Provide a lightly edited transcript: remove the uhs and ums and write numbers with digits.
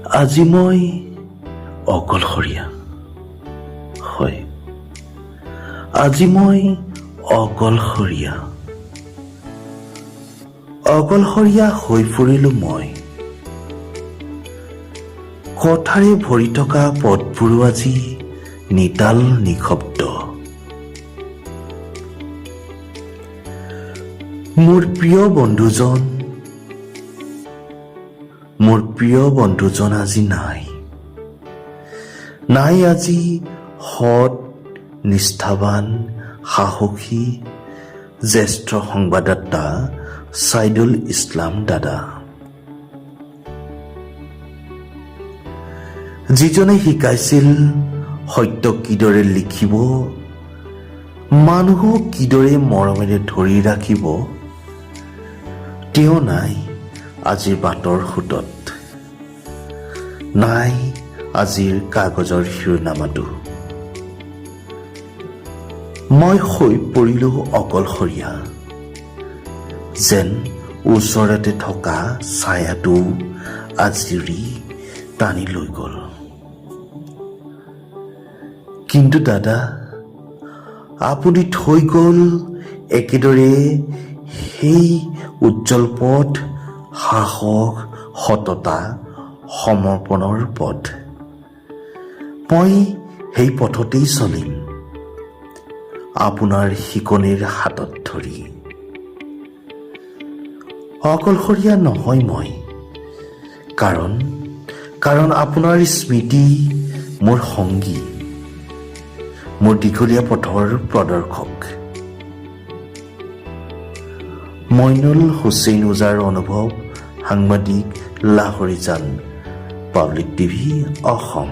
আজি মই অকলশৰীয়া। হয়, আজি মই অকলশৰীয়া। অকলশৰীয়া হৈ ফুৰিলো মই। কথাৰে ভৰি থকা পথবোৰো আজি নিতাল নিশব্দ। মোৰ প্ৰিয় বন্ধুজন আজি নাই। নাই আজি সৎ, নিষ্ঠাবান, সাহসী, জ্যেষ্ঠ সংবাদদাতা ছাইদুল ইছলাম দাদা, যিজনে শিকাইছিল সত্য কিদৰে লিখিব, মানুহক কিদৰে মৰমেৰে ধৰি ৰাখিব। তেওঁ নাই আজিৰ বাটৰ সোঁতত, নাই আজিৰ কাগজৰ শিৰোনামাটো। মই হৈ পৰিলো অকলশৰীয়া, যেন ওচৰতে থকা ছায়াটো আজৰি টানি লৈ গ'ল। কিন্তু দাদা, আপুনি থৈ গ'ল একেদৰে সেই উজ্জ্বল পথ, সাহস, সততা, সমৰ্পণৰ পথ। মই সেই পথতেই চলিম, আপোনাৰ শিকনিৰ হাতত ধৰি। অকলশৰীয়া নহয় মই, কাৰণ আপোনাৰ স্মৃতি মোৰ সংগী, মোৰ দীঘলীয়া পথৰ প্ৰদৰ্শক। মইনুল হুছেইন ওজাৰ অনুভৱ, সাংবাদিক, লাহৰীজান, পাব্লিক টিভি, অসম।